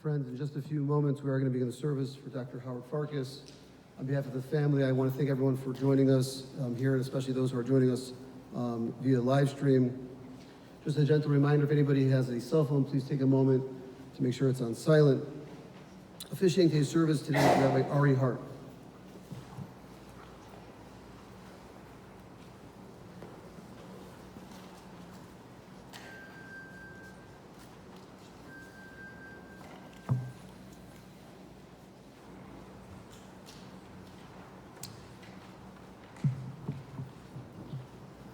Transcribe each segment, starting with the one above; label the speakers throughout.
Speaker 1: Friends, in just a few moments, we are going to begin the service for Dr. Howard Farkas. On behalf of the family, I want to thank everyone for joining us here, and especially those who are joining us via live stream. Just a gentle reminder, if anybody has a cell phone, please take a moment to make sure it's on silent. Officiating today's service today is Rabbi Ari Hart.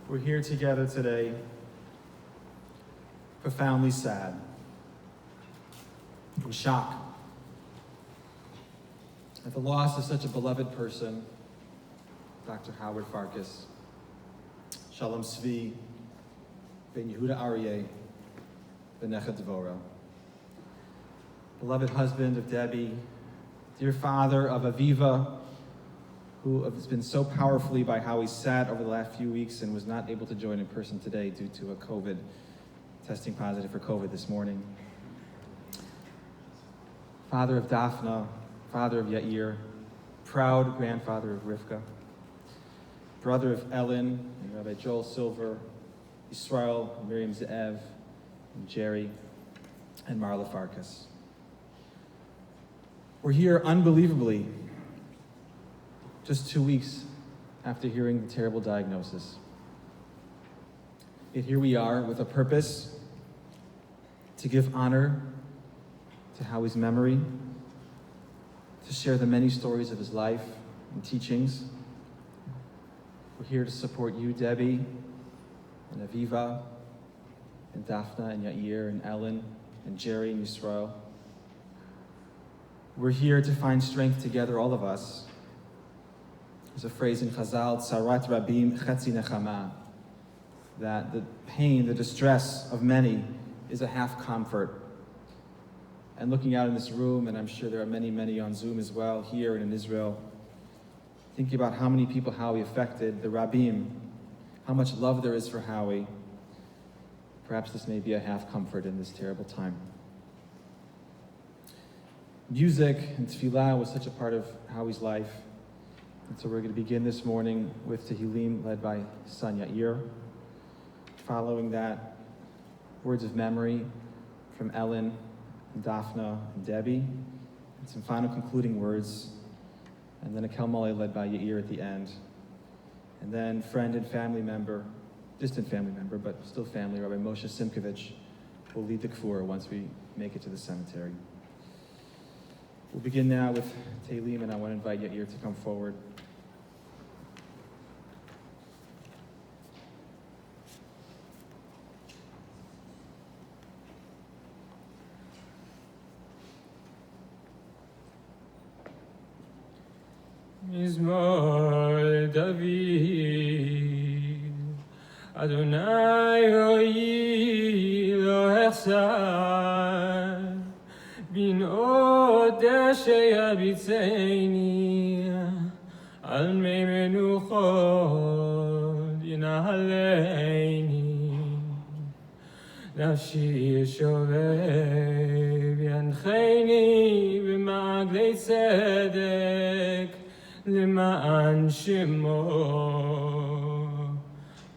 Speaker 2: We're here together today, profoundly sad, in shock at the loss of such a beloved person, Dr. Howard Farkas, Shalom Tzvi, Ben Yehuda Aryeh, Benecha Dvora. Beloved husband of Debbie, dear father of Aviva, who has been so powerfully by how he sat over the last few weeks and was not able to join in person today due to a COVID, testing positive for COVID this morning. Father of Daphna, father of Yair, proud grandfather of Rivka, brother of Ellen and Rabbi Joel Silver, Israel, Miriam Ze'ev, and Jerry, and Marla Farkas. We're here unbelievably just 2 weeks after hearing the terrible diagnosis. Yet here we are with a purpose to give honor to Howie's memory, to share the many stories of his life and teachings. We're here to support you, Debbie, and Aviva, and Daphna, and Yair, and Ellen, and Jerry, and Yisrael. We're here to find strength together, all of us. There's a phrase in Chazal, Tzarat Rabim Chetzi Nechama, that the pain, the distress of many is a half comfort. And looking out in this room, and I'm sure there are many, many on Zoom as well, here and in Israel, thinking about how many people Howie affected, the Rabim, how much love there is for Howie. Perhaps this may be a half comfort in this terrible time. Music and tefillah was such a part of Howie's life. And so we're going to begin this morning with Tehillim led by son Yair. Following that, words of memory from Ellen, and Daphna, and Debbie, and some final concluding words, and then a Kel Maleh led by Yair at the end. And then friend and family member, distant family member, but still family, Rabbi Moshe Simkovich, will lead the kfur once we make it to the cemetery. We'll begin now with Tehillim, and I want to invite Yair to come forward.
Speaker 3: Mizmor David, Adonai ho'i lo echsar, bin od sheyabitzeni, al mei menuchot yinahaleini, nafshi yeshovev yancheni b'maglei tzedek, למען שמו,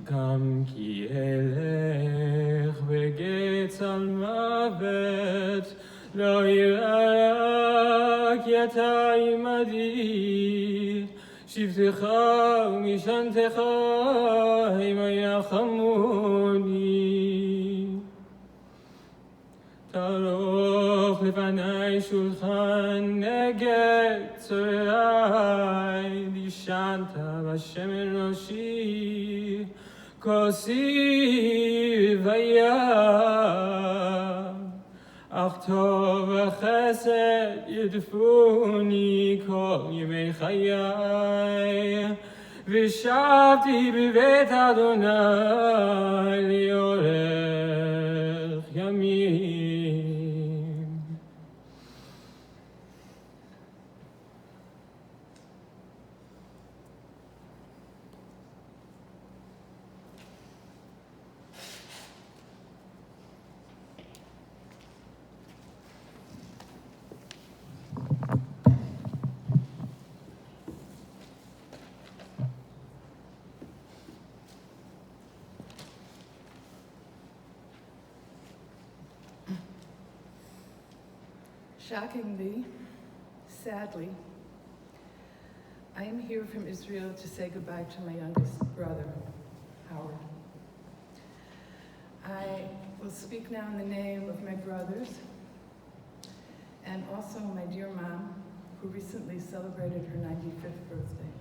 Speaker 3: גם כי אלך בגץ על מוות, לא יראה כי אתה עמדי, שבטך ומשענתך המה יחמוני. תערוך לפני שולחן נגד צורריי, דישנת בשמן ראשי, כוסי וים, אך טוב וחסד ידפוני כל ימי חיי, ושבתי בבית אדוני לאורך ימים.
Speaker 4: Shockingly, sadly, I am here from Israel to say goodbye to my youngest brother, Howard. I will speak now in the name of my brothers and also my dear mom, who recently celebrated her 95th birthday.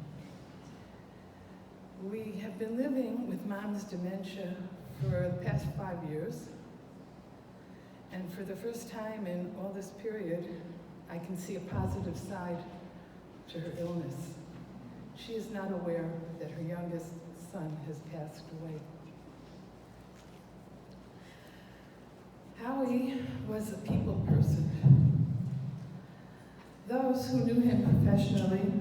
Speaker 4: We have been living with mom's dementia for the past 5 years, and for the first time in all this period, I can see a positive side to her illness. She is not aware that her youngest son has passed away. Howie was a people person. Those who knew him professionally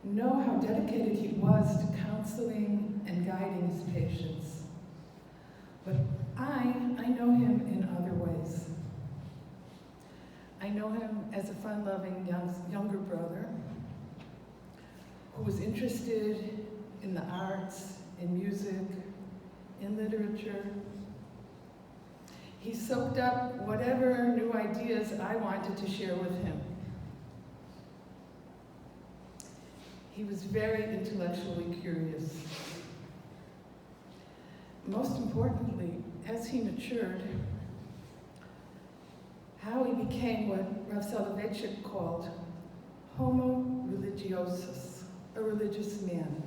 Speaker 4: know how dedicated he was to counseling and guiding his patients. But I know him in other ways. I know him as a fun-loving younger brother who was interested in the arts, in music, in literature. He soaked up whatever new ideas I wanted to share with him. He was very intellectually curious. Most importantly, as he matured, Howie became what Rav Soloveitchik called homo religiosus, a religious man.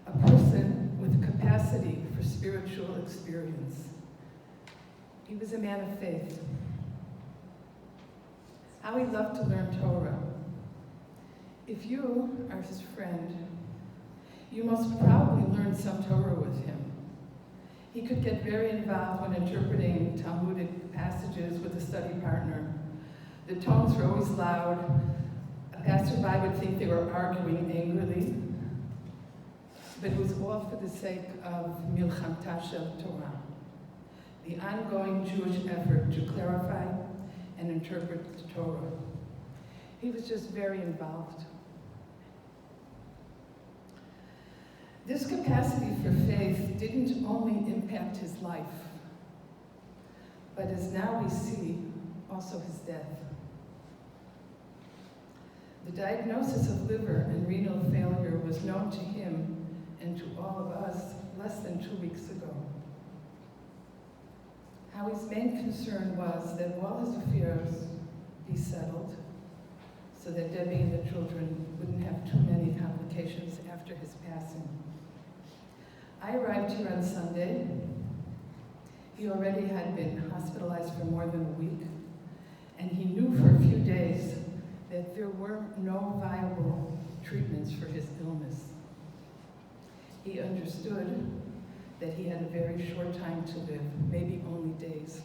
Speaker 4: A person with capacity for spiritual experience. He was a man of faith. Howie loved to learn Torah. If you are his friend, you most probably learned some Torah with him. He could get very involved when interpreting Talmudic passages with a study partner. The tones were always loud. A passerby would think they were arguing angrily, but it was all for the sake of Milchamta Shel Torah, the ongoing Jewish effort to clarify and interpret the Torah. He was just very involved. This capacity for faith didn't only impact his life, but as now we see, also his death. The diagnosis of liver and renal failure was known to him and to all of us less than 2 weeks ago. Howie's main concern was that all his affairs be settled so that Debbie and the children wouldn't have too many complications after his passing. I arrived here on Sunday. He already had been hospitalized for more than a week, and he knew for a few days that there were no viable treatments for his illness. He understood that he had a very short time to live, maybe only days.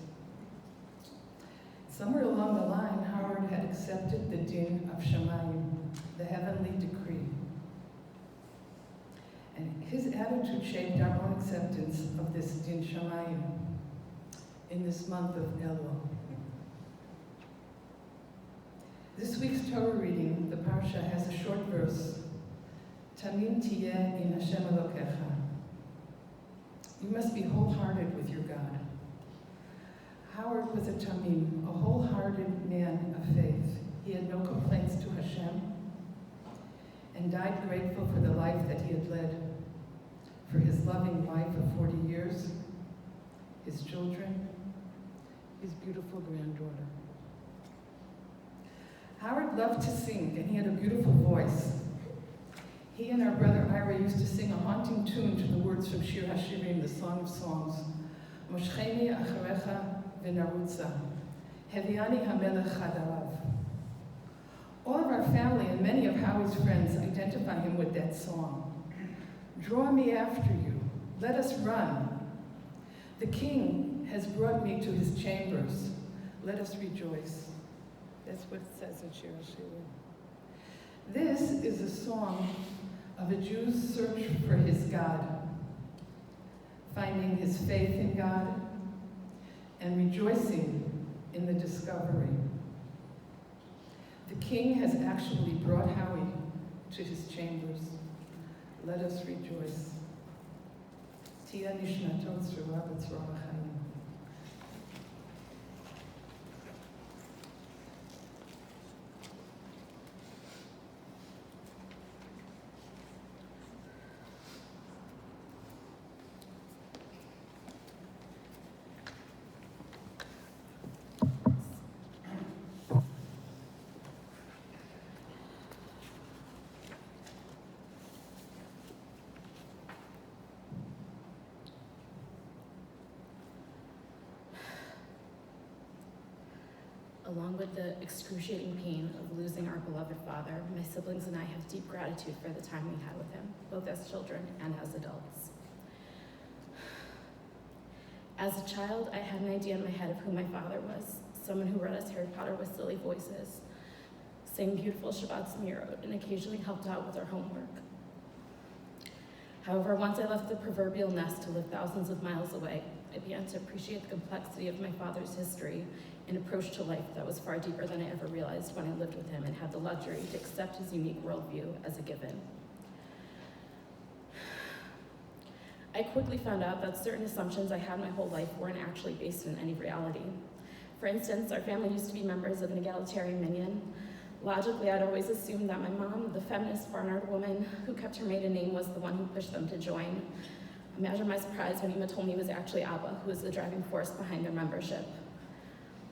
Speaker 4: Somewhere along the line, Howard had accepted the din of Shamayim, the heavenly decree. And his attitude shaped our own acceptance of this din Shamayim in this month of Elul. This week's Torah reading, the Parsha, has a short verse, Tamim tiyeh in Hashem Elokecha. You must be wholehearted with your God. Howard was a tamim, a wholehearted man of faith. He had no complaints to Hashem and died grateful for the life that he had led, for his loving wife of 40 years, his children, his beautiful granddaughter. Howard loved to sing, and he had a beautiful voice. He and our brother Ira used to sing a haunting tune to the words from Shir HaShirim, the Song of Songs. Moshcheni acharecha v'narutza, heviani hamelech chadarav. All of our family and many of Howie's friends identify him with that song. Draw me after you, let us run. The king has brought me to his chambers, let us rejoice. That's what it says in Shir HaShirim. This is a song of a Jew's search for his God, finding his faith in God, and rejoicing in the discovery. The king has actually brought Howie to his chambers. Let us rejoice. Tia nishmatot zerah b'tzorah chaim.
Speaker 5: Along with the excruciating pain of losing our beloved father, my siblings and I have deep gratitude for the time we had with him, both as children and as adults. As a child, I had an idea in my head of who my father was, someone who read us Harry Potter with silly voices, sang beautiful Shabbat Smirot, and occasionally helped out with our homework. However, once I left the proverbial nest to live thousands of miles away, I began to appreciate the complexity of my father's history and approach to life that was far deeper than I ever realized when I lived with him and had the luxury to accept his unique worldview as a given. I quickly found out that certain assumptions I had my whole life weren't actually based in any reality. For instance, our family used to be members of an egalitarian minyan. Logically, I'd always assumed that my mom, the feminist Barnard woman who kept her maiden name, was the one who pushed them to join. Imagine my surprise when Ima told me it was actually Abba who was the driving force behind their membership.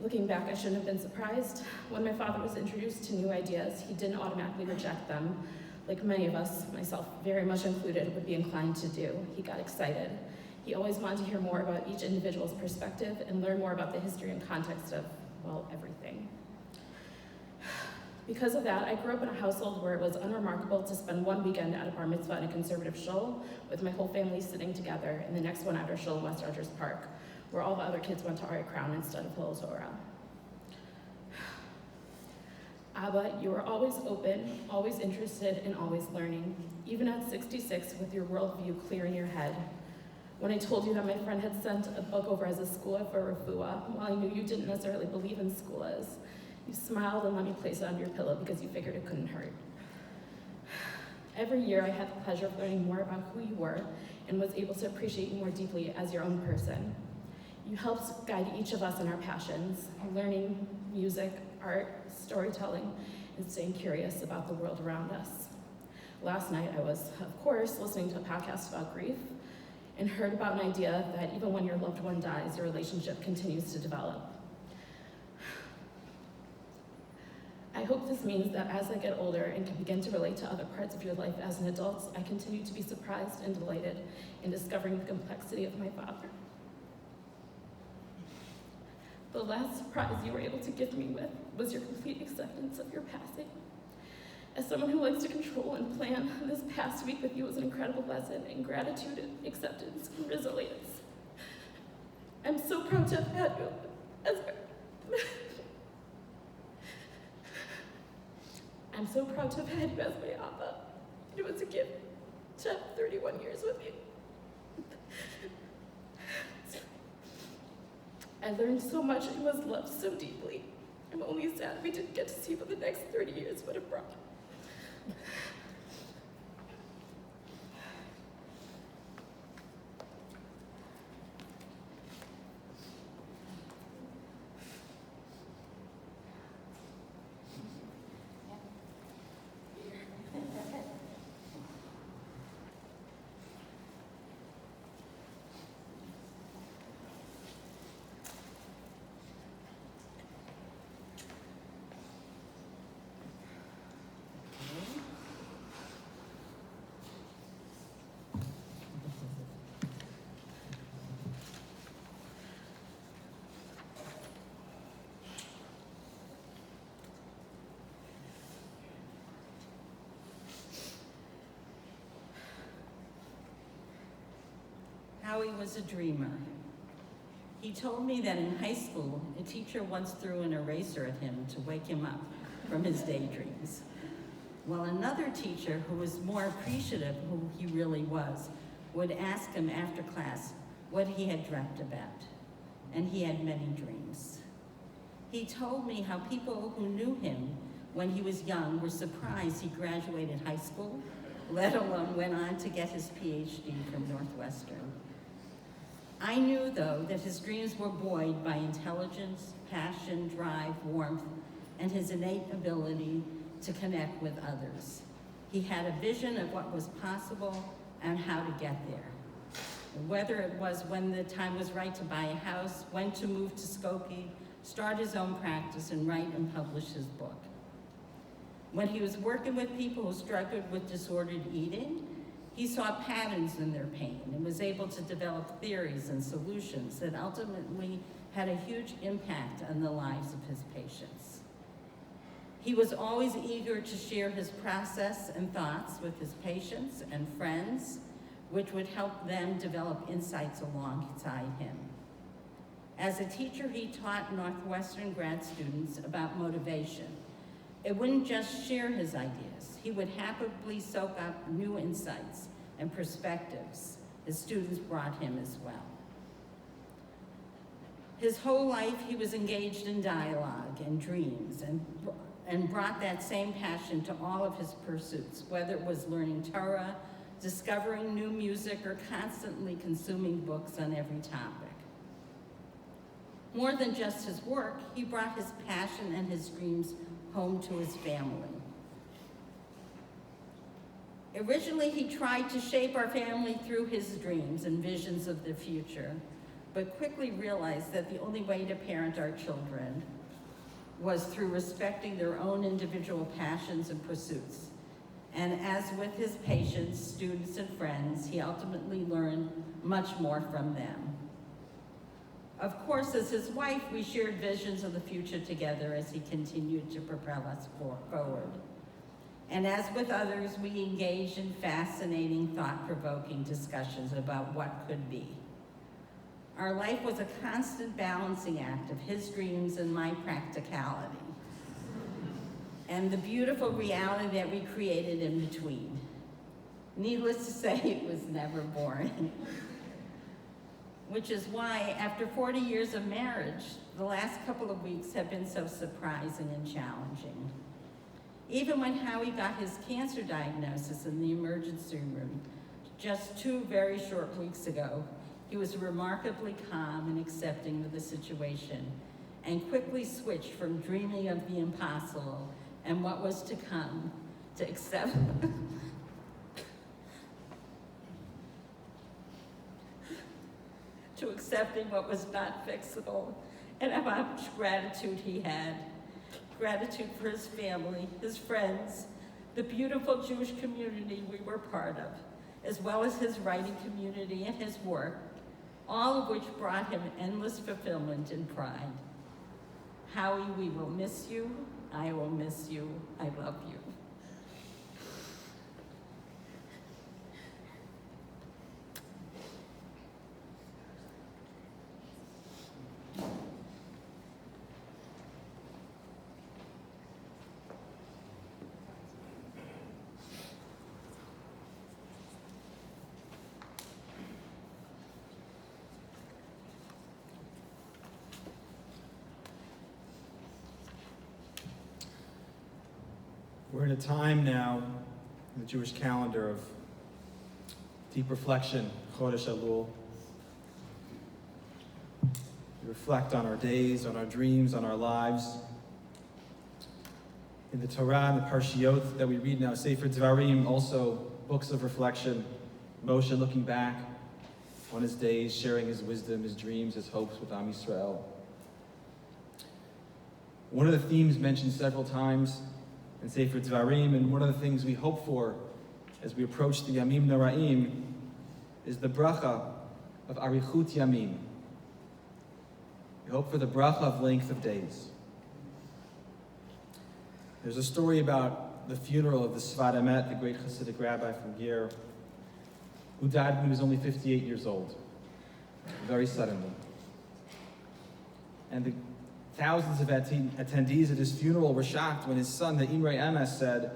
Speaker 5: Looking back, I shouldn't have been surprised. When my father was introduced to new ideas, he didn't automatically reject them, like many of us, myself very much included, would be inclined to do. He got excited. He always wanted to hear more about each individual's perspective and learn more about the history and context of, well, everything. Because of that, I grew up in a household where it was unremarkable to spend one weekend at a bar mitzvah in a conservative shul with my whole family sitting together, and the next one at our shul in West Rogers Park, where all the other kids went to Ari Crown instead of Hillel Torah. Abba, you were always open, always interested, and always learning, even at 66 with your worldview clear in your head. When I told you that my friend had sent a book over as a skula for refuah, while I knew you didn't necessarily believe in skulas, you smiled and let me place it on your pillow because you figured it couldn't hurt. Every year I had the pleasure of learning more about who you were and was able to appreciate you more deeply as your own person. You helped guide each of us in our passions, learning, music, art, storytelling, and staying curious about the world around us. Last night I was, of course, listening to a podcast about grief and heard about an idea that even when your loved one dies, your relationship continues to develop. I hope this means that as I get older and can begin to relate to other parts of your life as an adult, I continue to be surprised and delighted in discovering the complexity of my father. The last surprise you were able to gift me with was your complete acceptance of your passing. As someone who likes to control and plan, this past week with you was an incredible lesson in gratitude, acceptance, and resilience. I'm so proud to have had you as I'm so proud to have had you as my Abba. It was a gift to have 31 years with you. I learned so much and was loved so deeply. I'm only sad we didn't get to see what the next 30 years would have brought.
Speaker 6: Howie was a dreamer. He told me that in high school, a teacher once threw an eraser at him to wake him up from his daydreams. While another teacher, who was more appreciative of who he really was, would ask him after class what he had dreamt about. And he had many dreams. He told me how people who knew him when he was young were surprised he graduated high school, let alone went on to get his PhD from Northwestern. I knew, though, that his dreams were buoyed by intelligence, passion, drive, warmth, and his innate ability to connect with others. He had a vision of what was possible and how to get there. Whether it was when the time was right to buy a house, when to move to Skokie, start his own practice, and write and publish his book. When he was working with people who struggled with disordered eating, he saw patterns in their pain and was able to develop theories and solutions that ultimately had a huge impact on the lives of his patients. He was always eager to share his process and thoughts with his patients and friends, which would help them develop insights alongside him. As a teacher, he taught Northwestern grad students about motivation. It wouldn't just share his ideas. He would happily soak up new insights and perspectives his students brought him as well. His whole life, he was engaged in dialogue and dreams and brought that same passion to all of his pursuits, whether it was learning Torah, discovering new music, or constantly consuming books on every topic. More than just his work, he brought his passion and his dreams home to his family. Originally, he tried to shape our family through his dreams and visions of the future, but quickly realized that the only way to parent our children was through respecting their own individual passions and pursuits. And as with his patients, students, and friends, he ultimately learned much more from them. Of course, as his wife, we shared visions of the future together as he continued to propel us forward. And as with others, we engaged in fascinating, thought-provoking discussions about what could be. Our life was a constant balancing act of his dreams and my practicality, and the beautiful reality that we created in between. Needless to say, it was never boring. Which is why, after 40 years of marriage, the last couple of weeks have been so surprising and challenging. Even when Howie got his cancer diagnosis in the emergency room just 2 very short weeks ago, he was remarkably calm and accepting of the situation, and quickly switched from dreaming of the impossible and what was to come to accept to accepting what was not fixable, and how much gratitude he had. Gratitude for his family, his friends, the beautiful Jewish community we were part of, as well as his writing community and his work, all of which brought him endless fulfillment and pride. Howie, we will miss you. I will miss you. I love you.
Speaker 2: We're in a time now in the Jewish calendar of deep reflection, Chodesh Elul. We reflect on our days, on our dreams, on our lives. In the Torah and the Parshiot that we read now, Sefer Dvarim, also books of reflection. Moshe looking back on his days, sharing his wisdom, his dreams, his hopes with Am Yisrael. One of the themes mentioned several times in Sefer Dvarim, and one of the things we hope for as we approach the Yamim Noraim is the bracha of Arichut Yamim. We hope for the bracha of length of days. There's a story about the funeral of the Sfat Emet, the great Hasidic rabbi from Ger, who died when he was only 58 years old, very suddenly. And the thousands of attendees at his funeral were shocked when his son, the Imrei Emes, said,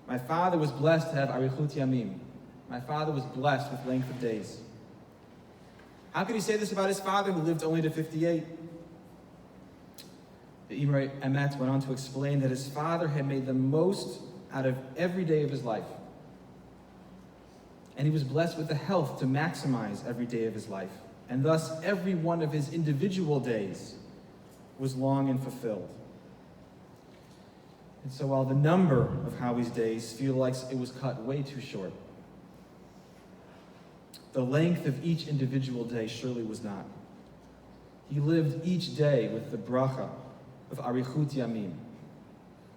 Speaker 2: "My father was blessed to have Arichut Yamim. My father was blessed with length of days." How could he say this about his father who lived only to 58? The Imrei Emet went on to explain that his father had made the most out of every day of his life. And he was blessed with the health to maximize every day of his life. And thus, every one of his individual days was long and fulfilled. And so while the number of Howie's days feel like it was cut way too short, the length of each individual day surely was not. He lived each day with the bracha of Arichut Yamim,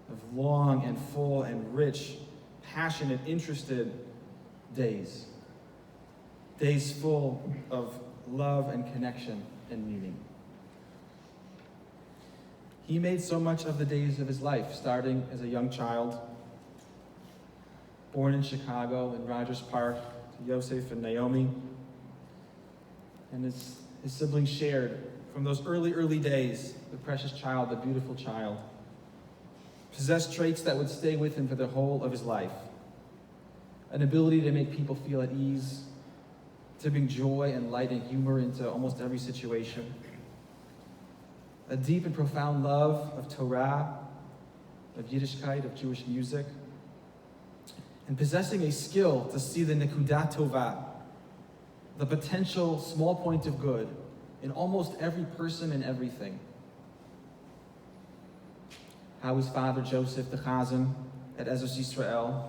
Speaker 2: of long and full and rich, passionate, interested days. Days full of love and connection and meaning. He made so much of the days of his life, starting as a young child, born in Chicago in Rogers Park to Yosef and Naomi. And his siblings shared from those early days, the precious child, the beautiful child, possessed traits that would stay with him for the whole of his life. An ability to make people feel at ease, to bring joy and light and humor into almost every situation. A deep and profound love of Torah, of Yiddishkeit, of Jewish music, and possessing a skill to see the nekudat tova, the potential small point of good in almost every person and everything. Howie's father, Joseph, the Chazan at Ezras Yisrael,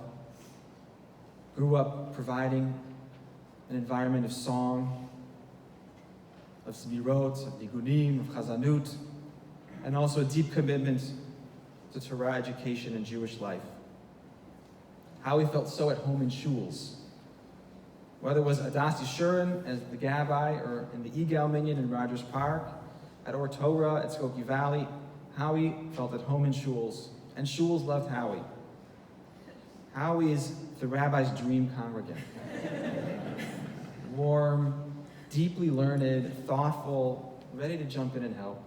Speaker 2: grew up providing an environment of song, of smirot, of nigunim, of chazanut, and also a deep commitment to Torah education and Jewish life. Howie felt so at home in shuls. Whether it was Adas Yishurin as the Gabbai, or in the Egal Minyan in Rogers Park, at Or Torah at Skokie Valley, Howie felt at home in shuls, and shuls loved Howie. Howie is the rabbi's dream congregant. Warm, deeply learned, thoughtful, ready to jump in and help.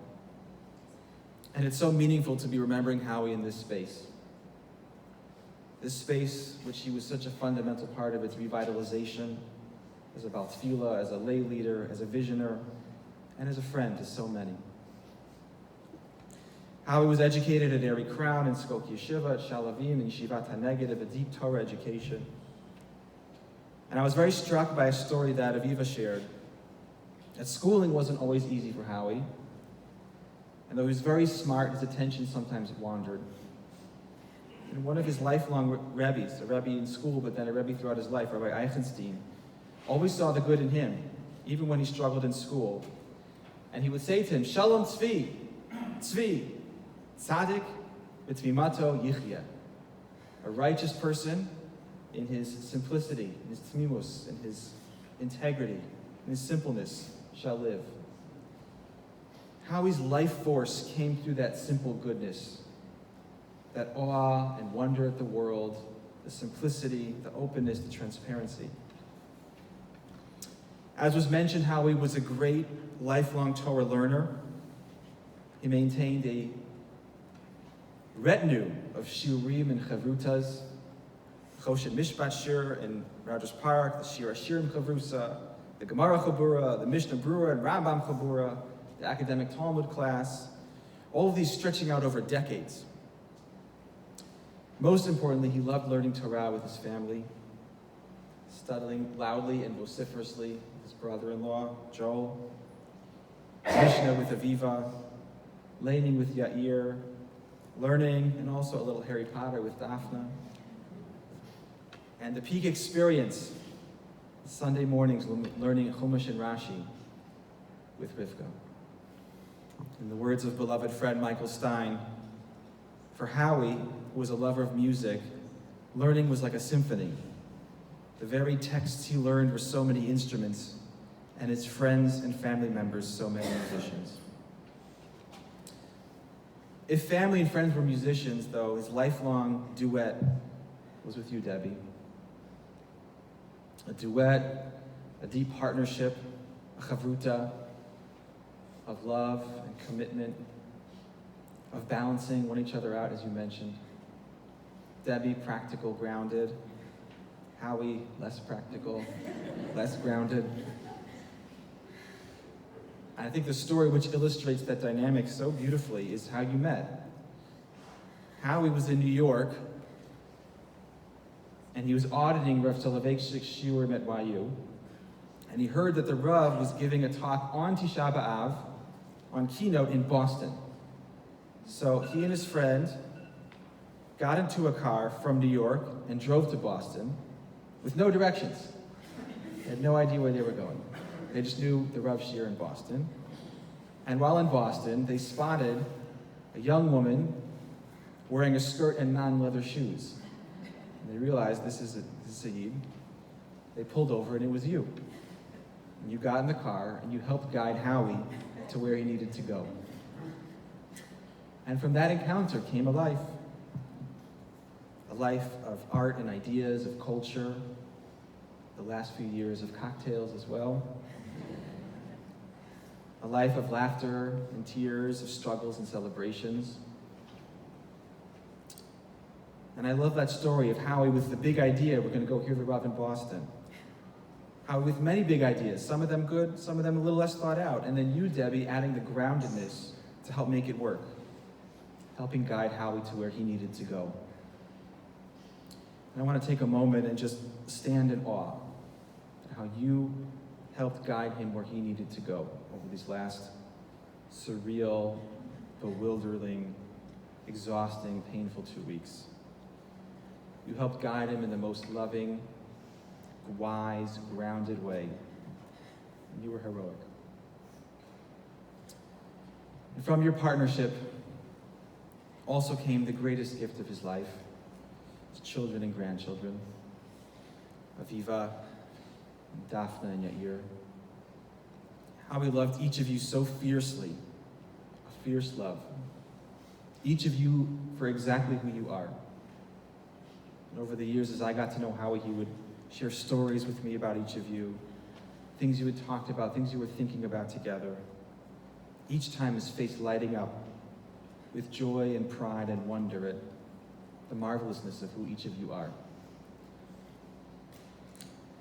Speaker 2: And it's so meaningful to be remembering Howie in this space. This space, which he was such a fundamental part of its revitalization, as a Baltfila, as a lay leader, as a visioner, and as a friend to so many. Howie was educated at Erie Crown and Skokie Yeshiva, at Shalavim and Yeshivat HaNeged, of a deep Torah education. And I was very struck by a story that Aviva shared. That schooling wasn't always easy for Howie. And though he was very smart, his attention sometimes wandered. And one of his lifelong Rebbes, a Rebbe in school, but then a Rebbe throughout his life, Rabbi Eichenstein, always saw the good in him, even when he struggled in school. And he would say to him, Shalom Tzvi, Tzvi, Tzadik v'Tzvimato Yichya. A righteous person in his simplicity, in his tmimus, in his integrity, in his simpleness shall live. Howie's life force came through that simple goodness, that awe and wonder at the world, the simplicity, the openness, the transparency. As was mentioned, Howie was a great lifelong Torah learner. He maintained a retinue of shiurim and chavrutas, Choshen Mishpat Shir in Rogers Park, the Shir Hashirim Chavrusa, the Gemara Chabura, the Mishnah Brura and Rambam Chabura, the academic Talmud class, all of these stretching out over decades. Most importantly, he loved learning Torah with his family, studying loudly and vociferously with his brother-in-law, Joel, Mishnah with Aviva, laning with Yair, learning, and also a little Harry Potter with Daphne. And the peak experience, Sunday mornings learning Chumash and Rashi with Rivka. In the words of beloved friend Michael Stein, for Howie, who was a lover of music, learning was like a symphony. The very texts he learned were so many instruments, and his friends and family members so many musicians. If family and friends were musicians, though, his lifelong duet was with you, Debbie. A duet, a deep partnership, a chavruta of love and commitment, of balancing one each other out, as you mentioned. Debbie, practical, grounded. Howie, less practical, less grounded. I think the story which illustrates that dynamic so beautifully is how you met. Howie was in New York, and he was auditing Rav Soloveitchik's shiurim at YU, and he heard that the Rav was giving a talk on Tisha B'Av, on Keynote in Boston. So he and his friend got into a car from New York and drove to Boston with no directions. They had no idea where they were going. They just knew the Rav Shir in Boston. And while in Boston, they spotted a young woman wearing a skirt and non-leather shoes. And they realized, this is Saeed. They pulled over, and it was you. And you got in the car, and you helped guide Howie to where he needed to go. And from that encounter came a life of art and ideas, of culture, the last few years of cocktails as well, a life of laughter and tears, of struggles and celebrations. And I love that story of Howie with the big idea, we're going to go hear the Rav in Boston. Howie with many big ideas, some of them good, some of them a little less thought out, and then you, Debbie, adding the groundedness to help make it work, helping guide Howie to where he needed to go. And I want to take a moment and just stand in awe at how you helped guide him where he needed to go over these last surreal, bewildering, exhausting, painful 2 weeks. You helped guide him in the most loving, wise, grounded way. And you were heroic. And from your partnership also came the greatest gift of his life, his children and grandchildren, Aviva, and Daphne and Yair. How we loved each of you so fiercely, a fierce love. Each of you for exactly who you are. And over the years, as I got to know Howie, he would share stories with me about each of you, things you had talked about, things you were thinking about together. Each time his face lighting up with joy and pride and wonder at the marvelousness of who each of you are.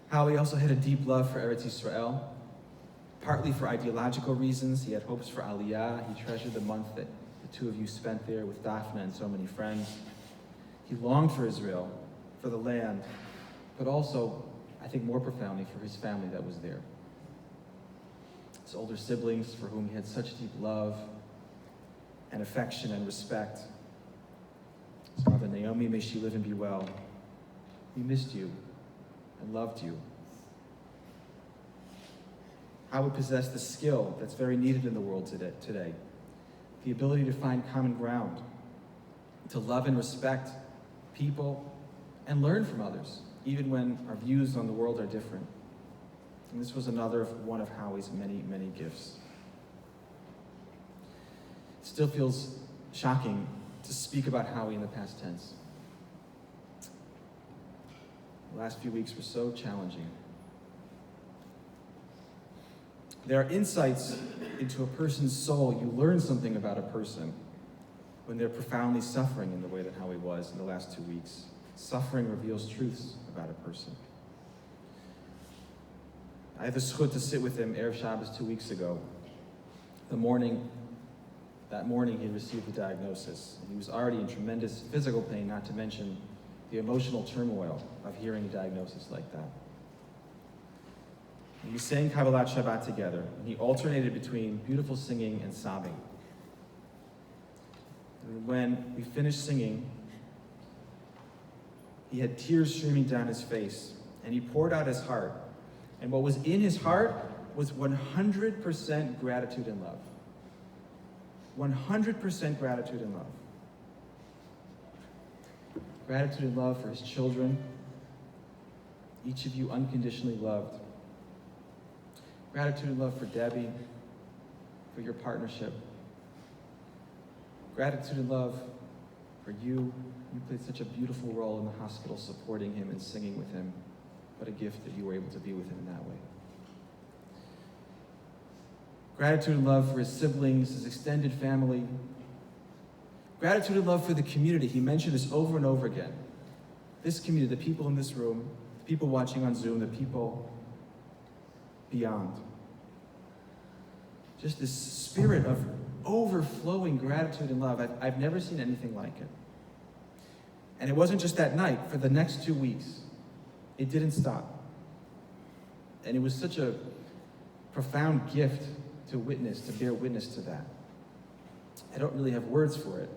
Speaker 2: Howie also had a deep love for Eretz Yisrael, partly for ideological reasons. He had hopes for Aliyah. He treasured the month that the two of you spent there with Daphne and so many friends. He longed for Israel, for the land, but also, I think more profoundly, for his family that was there. His older siblings, for whom he had such deep love and affection and respect. His mother Naomi, may she live and be well. We missed you and loved you. How we possess the skill that's very needed in the world today. The ability to find common ground, to love and respect people, and learn from others, even when our views on the world are different. And this was one of Howie's many, many gifts. It still feels shocking to speak about Howie in the past tense. The last few weeks were so challenging. There are insights into a person's soul. You learn something about a person when they're profoundly suffering in the way that Howie was in the last 2 weeks. Suffering reveals truths about a person. I had the zchut to sit with him Erev Shabbos 2 weeks ago. That morning he received the diagnosis. He was already in tremendous physical pain, not to mention the emotional turmoil of hearing a diagnosis like that. And we sang Kabbalat Shabbat together, and he alternated between beautiful singing and sobbing. And when we finished singing, he had tears streaming down his face, and he poured out his heart. And what was in his heart was 100% gratitude and love. 100% gratitude and love. Gratitude and love for his children, each of you unconditionally loved. Gratitude and love for Debbie, for your partnership. Gratitude and love for you. You played such a beautiful role in the hospital, supporting him and singing with him. What a gift that you were able to be with him in that way. Gratitude and love for his siblings, his extended family. Gratitude and love for the community. He mentioned this over and over again. This community, the people in this room, the people watching on Zoom, the people beyond. Just this spirit of overflowing gratitude and love. I've never seen anything like it. And it wasn't just that night. For the next 2 weeks, it didn't stop. And it was such a profound gift to bear witness to that. I don't really have words for it.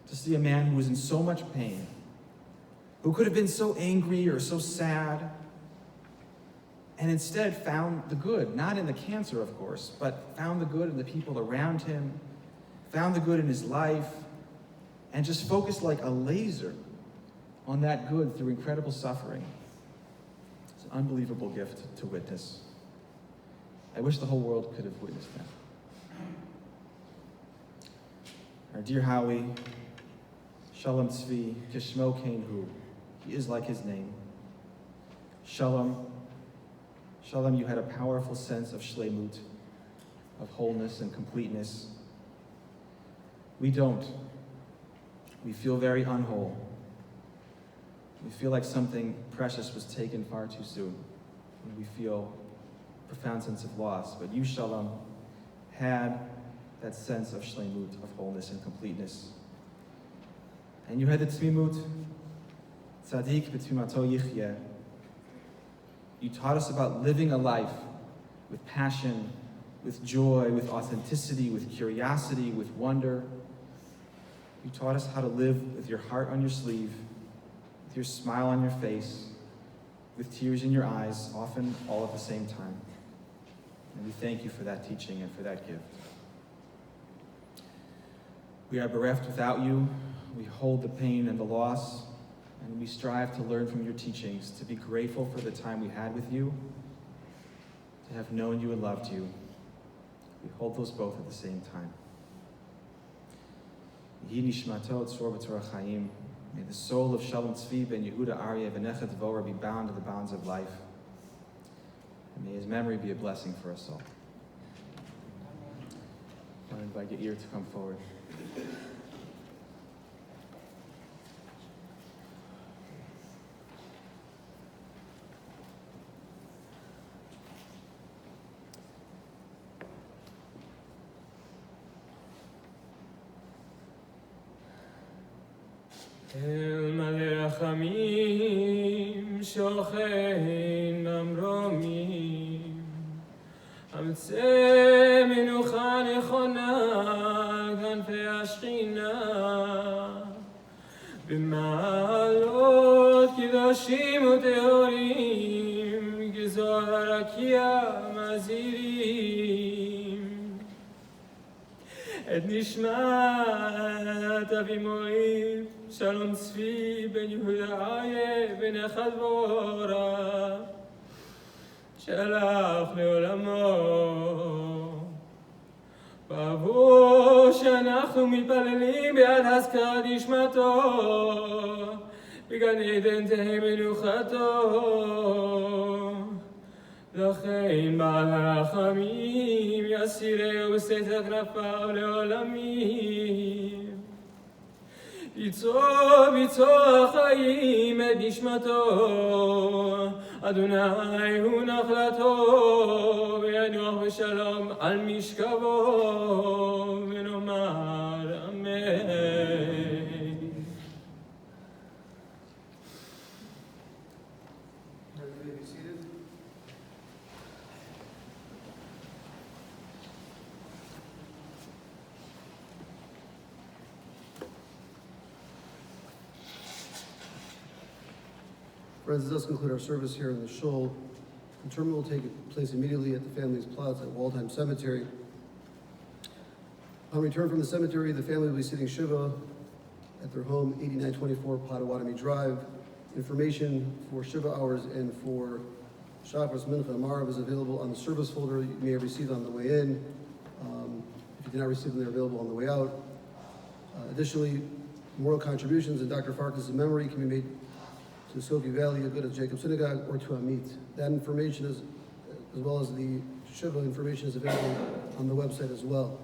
Speaker 2: To see a man who was in so much pain, who could have been so angry or so sad, and instead found the good, not in the cancer, of course, but found the good in the people around him, found the good in his life, and just focused like a laser on that good through incredible suffering. It's an unbelievable gift to witness. I wish the whole world could have witnessed that. Our dear Howie, Shalom Tzvi, Kishmo Kain Hu. He is like his name. Shalom. Shalom, you had a powerful sense of shlemut, of wholeness and completeness. We don't. We feel very unwhole. We feel like something precious was taken far too soon. And we feel a profound sense of loss. But you, Shalom, had that sense of shlemut, of wholeness and completeness. And you had the tzmimut, tzadik b'tzimato yichyeh. You taught us about living a life with passion, with joy, with authenticity, with curiosity, with wonder. You taught us how to live with your heart on your sleeve, with your smile on your face, with tears in your eyes, often all at the same time. And we thank you for that teaching and for that gift. We are bereft without you. We hold the pain and the loss, and we strive to learn from your teachings, to be grateful for the time we had with you, to have known you and loved you. We hold those both at the same time. May the soul of Shalom Tzvi ben Yehuda Aryeh V'nechet Dvorah be bound to the bonds of life. And may his memory be a blessing for us all. I want to invite Yair to come forward.
Speaker 3: אל מלא רחמים שוכן ממרומים אמצא מנוחה נכונה על כנפי השכינה במעלות קדושים וטהורים גזור הרקיע מזהירים את נשמת אבי מוריב שלום צבי בן יהודה אריה בנחת דבורה שהלך לעולמו בעבור שאנחנו מתפללים בעד הזכרת נשמתו בגן עדן תהא מנוחתו לכן בעל הרחמים יסירהו בסתר כנפיו לעולמים יצור החיים את נשמתו אדוני הוא נחלתו וינוח בשלום על משכבו ונאמר אמן.
Speaker 1: Friends, this does conclude our service here in the shul. Interment will take place immediately at the family's plots at Waldheim Cemetery. On return from the cemetery, the family will be sitting Shiva at their home, 8924 Potawatomi Drive. Information for Shiva hours and for Shabbos, Mincha, and Marav is available on the service folder you may have received on the way in. If you did not receive them, they're available on the way out. Additionally, moral contributions in Dr. Farkas' memory can be made to Sophie Valley, a good at Jacob Synagogue, or to Amit. That information is, as well as the Shiva information, is available on the website as well.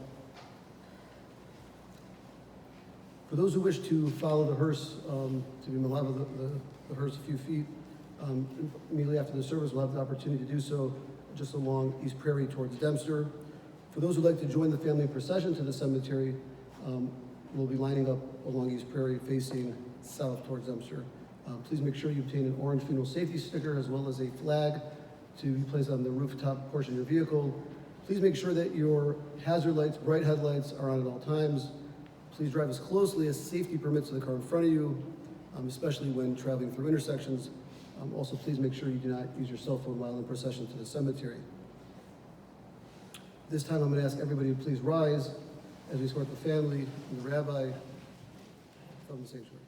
Speaker 1: For those who wish to follow the hearse, to be malava the hearse a few feet, immediately after the service, we'll have the opportunity to do so just along East Prairie towards Dempster. For those who'd like to join the family procession to the cemetery, we'll be lining up along East Prairie facing south towards Dempster. Please make sure you obtain an orange funeral safety sticker as well as a flag to be placed on the rooftop portion of your vehicle. Please make sure that your hazard lights, bright headlights, are on at all times. Please drive as closely as safety permits to the car in front of you, especially when traveling through intersections. Also, please make sure you do not use your cell phone while in procession to the cemetery. This time, I'm going to ask everybody to please rise as we escort the family and the rabbi from the sanctuary.